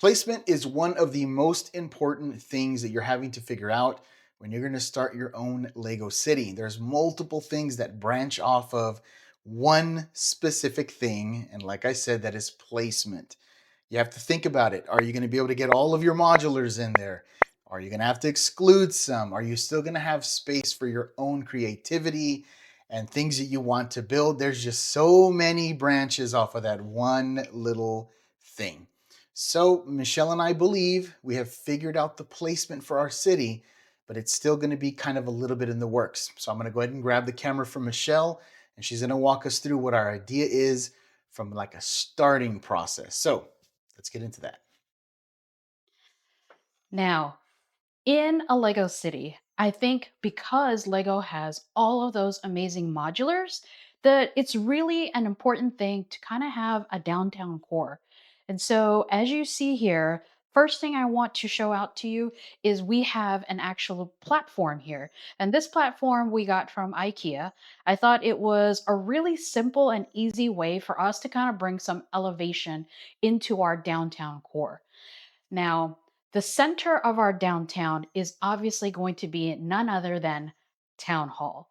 Placement is one of the most important things that you're having to figure out when you're going to start your own Lego city. There's multiple things that branch off of one specific thing. And like I said, that is placement. You have to think about it. Are you going to be able to get all of your modulars in there? Are you going to have to exclude some? Are you still going to have space for your own creativity and things that you want to build? There's just so many branches off of that one little thing. So, Michelle and I believe we have figured out the placement for our city, but it's still going to be kind of a little bit in the works. So, I'm going to go ahead and grab the camera from Michelle, and she's going to walk us through what our idea is from like a starting process. So, let's get into that. Now, in a Lego city, I think because Lego has all of those amazing modulars, that it's really an important thing to kind of have a downtown core. And so, as you see here, first thing I want to show out to you is we have an actual platform here. And this platform we got from IKEA. I thought it was a really simple and easy way for us to kind of bring some elevation into our downtown core. Now, the center of our downtown is obviously going to be none other than Town Hall.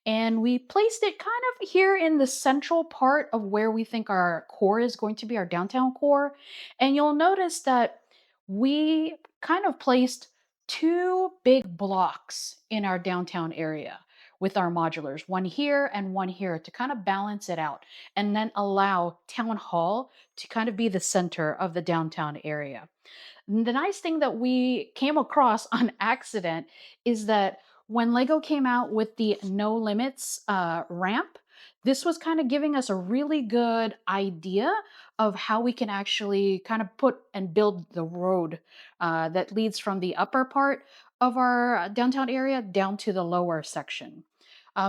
And we placed it kind of here in the central part of where we think our core is going to be, our downtown core. And you'll notice that we kind of placed two big blocks in our downtown area with our modulars, one here and one here to kind of balance it out and then allow Town Hall to kind of be the center of the downtown area. The nice thing that we came across on accident is that when Lego came out with the No Limits ramp, this was kind of giving us a really good idea of how we can actually kind of put and build the road that leads from the upper part of our downtown area down to the lower section.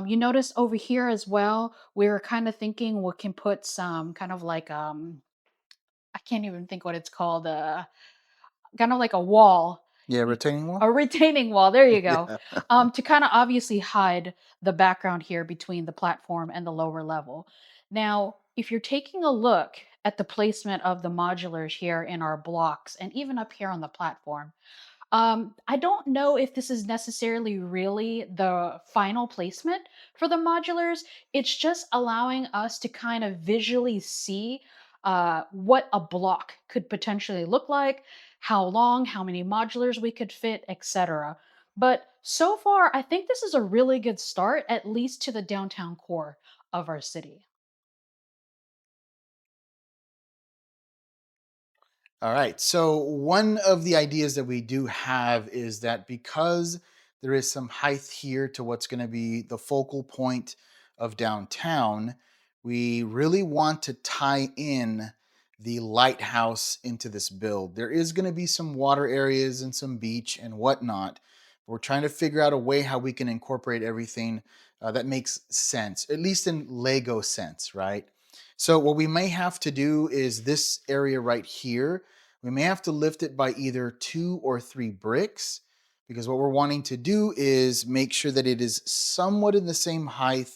You notice over here as well, we were kind of thinking we can put some kind of like I can't even think what it's called. Kind of like a wall, Yeah, retaining wall? a retaining wall. There you go. Yeah. To kind of obviously hide the background here between the platform and the lower level. Now, if you're taking a look at the placement of the modulars here in our blocks and even up here on the platform, I don't know if this is necessarily really the final placement for the modulars. It's just allowing us to kind of visually see what a block could potentially look like, how long, how many modulars we could fit, etc. But so far, I think this is a really good start, at least to the downtown core of our city. All right. So, one of the ideas that we do have is that because there is some height here to what's going to be the focal point of downtown, we really want to tie in the lighthouse into this build. There is going to be some water areas and some beach and whatnot. We're trying to figure out a way how we can incorporate everything that makes sense, at least in Lego sense, right? So, what we may have to do is this area right here we may have to lift it by either 2 or 3 bricks because what we're wanting to do is make sure that it is somewhat in the same height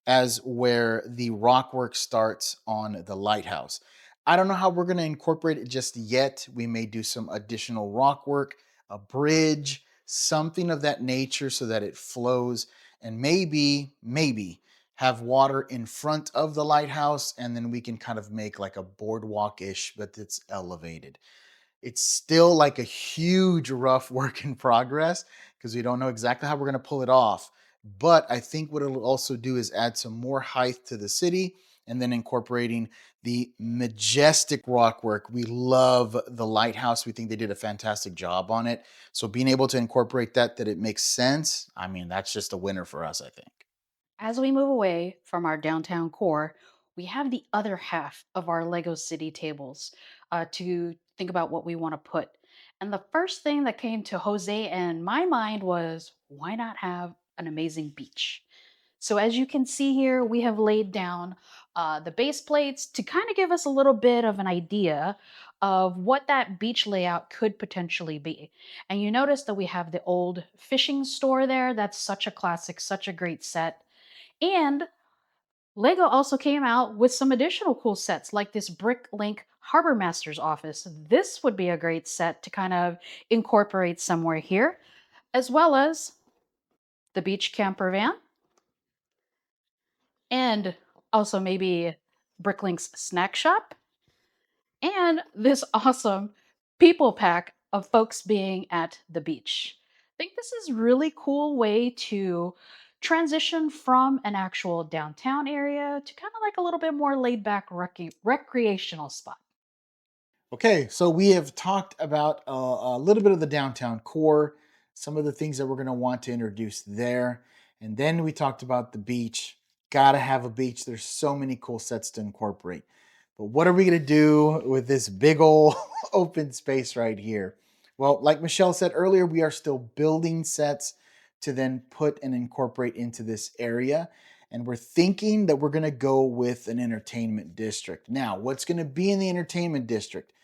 as where the rockwork starts on the lighthouse. I don't know how we're going to incorporate it just yet. We may do some additional rockwork, a bridge, something of that nature so that it flows and maybe have water in front of the lighthouse and then we can kind of make like a boardwalk-ish but it's elevated. It's still like a huge rough work in progress because we don't know exactly how we're going to pull it off. But I think what it'll also do is add some more height to the city and then incorporating the majestic rock work. We love the lighthouse. We think they did a fantastic job on it. So being able to incorporate that it makes sense, I mean, that's just a winner for us, I think. As we move away from our downtown core, we have the other half of our Lego City tables to think about what we want to put. And the first thing that came to Jose and my mind was why not have an amazing beach? So, as you can see here, we have laid down the base plates to kind of give us a little bit of an idea of what that beach layout could potentially be. And you notice that we have the old fishing store there. That's such a classic, such a great set. And Lego also came out with some additional cool sets like this Bricklink Harbor Master's office. This would be a great set to kind of incorporate somewhere here, as well as the beach camper van and also maybe Bricklink's snack shop and this awesome people pack of folks being at the beach. I think this is really cool way to transition from an actual downtown area to kind of like a little bit more laid back recreational spot. Okay, so we have talked about a little bit of the downtown core, some of the things that we're going to want to introduce there. And then we talked about the beach. Gotta have a beach. There's so many cool sets to incorporate. But what are we going to do with this big old open space right here? Well, like Michelle said earlier, we are still building sets to then put and incorporate into this area. And we're thinking that we're going to go with an entertainment district. Now, what's going to be in the entertainment district?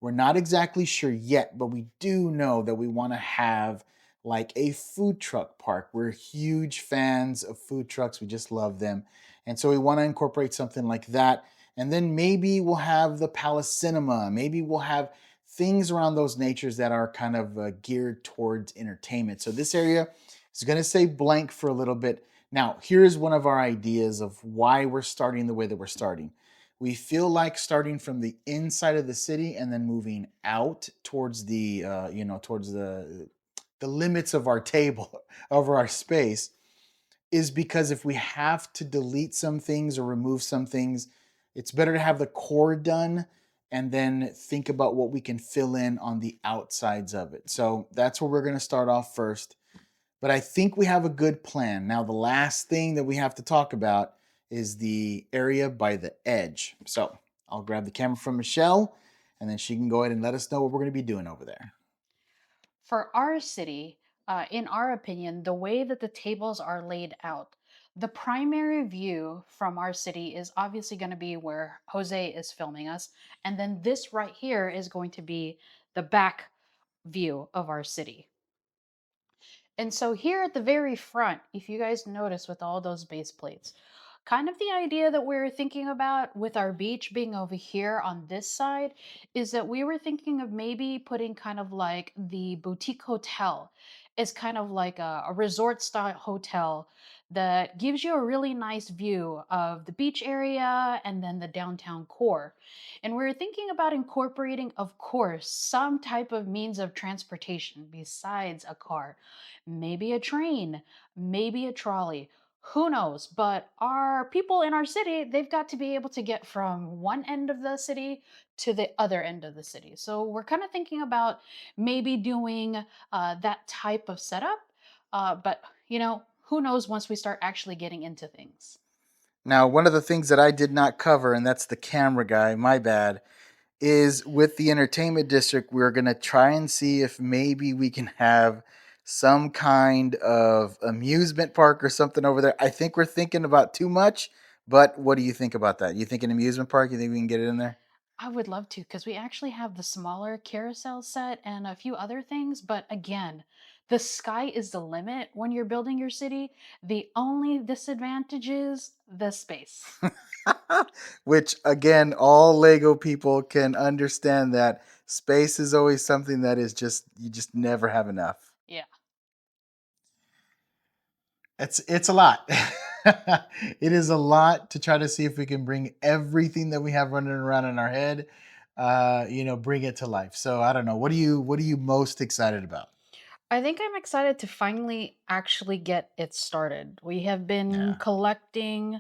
We're not exactly sure yet, but we do know that we want to have like a food truck park. We're huge fans of food trucks. We just love them. And so we want to incorporate something like that. And then maybe we'll have the Palace Cinema. Maybe we'll have things around those natures that are kind of geared towards entertainment. So this area is going to stay blank for a little bit. Now, here's one of our ideas of why we're starting the way that we're starting. We feel like starting from the inside of the city and then moving out towards the towards the limits of our table of our space is because if we have to delete some things or remove some things, it's better to have the core done and then think about what we can fill in on the outsides of it. So that's where we're going to start off first. But I think we have a good plan. Now, the last thing that we have to talk about is the area by the edge. So I'll grab the camera from Michelle and then she can go ahead and let us know what we're going to be doing over there. For our city, in our opinion, the way that the tables are laid out, the primary view from our city is obviously going to be where Jose is filming us. And then this right here is going to be the back view of our city. And so here at the very front, if you guys notice with all those base plates, kind of the idea that we're thinking about with our beach being over here on this side is that we were thinking of maybe putting kind of like the boutique hotel is kind of like a resort style hotel that gives you a really nice view of the beach area and then the downtown core. And we're thinking about incorporating, of course, some type of means of transportation besides a car, maybe a train, maybe a trolley, who knows? But our people in our city, they've got to be able to get from one end of the city to the other end of the city. So we're kind of thinking about maybe doing that type of setup. But, who knows once we start actually getting into things. Now, one of the things that I did not cover, and that's the camera guy, my bad, is with the entertainment district, we're going to try and see if maybe we can have some kind of amusement park or something over there. I think we're thinking about too much, but what do you think about that? You think an amusement park? You think we can get it in there? I would love to because we actually have the smaller carousel set and a few other things. But again, the sky is the limit when you're building your city. The only disadvantage is the space. Which, again, all Lego people can understand that space is always something that is just, you just never have enough. Yeah. It's a lot. It is a lot to try to see if we can bring everything that we have running around in our head, bring it to life. So I don't know. What are you most excited about? I think I'm excited to finally actually get it started. We have been Yeah. collecting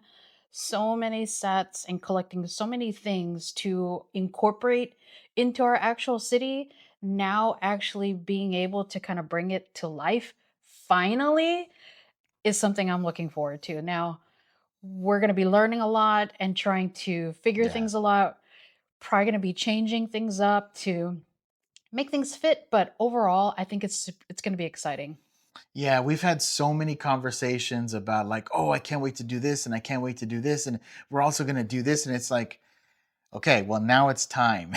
so many sets and collecting so many things to incorporate into our actual city. Now, actually being able to kind of bring it to life finally is something I'm looking forward to. Now, we're going to be learning a lot and trying to figure Yeah. things a lot. Probably going to be changing things up to make things fit, but overall, I think it's going to be exciting. Yeah, we've had so many conversations about like, oh, I can't wait to do this and I can't wait to do this and we're also going to do this and it's like, okay, well now it's time.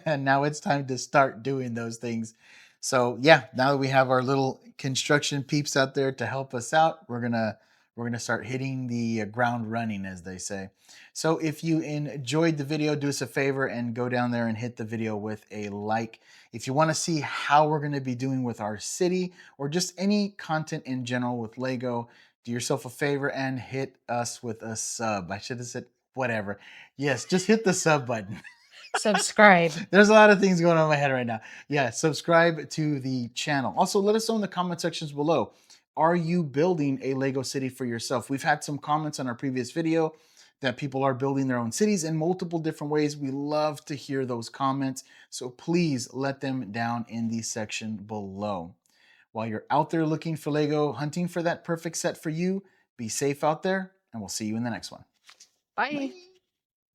And now it's time to start doing those things. So, yeah, now that we have our little construction peeps out there to help us out, we're going to we're going to start hitting the ground running, as they say. So if you enjoyed the video, do us a favor and go down there and hit the video with a like. If you want to see how we're going to be doing with our city or just any content in general with Lego, do yourself a favor and hit us with a sub. I should have said whatever. Yes, just hit the sub button. Subscribe. There's a lot of things going on in my head right now. Yeah, subscribe to the channel. Also, let us know in the comment sections below. Are you building a Lego city for yourself? We've had some comments on our previous video that people are building their own cities in multiple different ways. We love to hear those comments. So please let them down in the section below. While you're out there looking for Lego, hunting for that perfect set for you, be safe out there, and we'll see you in the next one. Bye. Bye.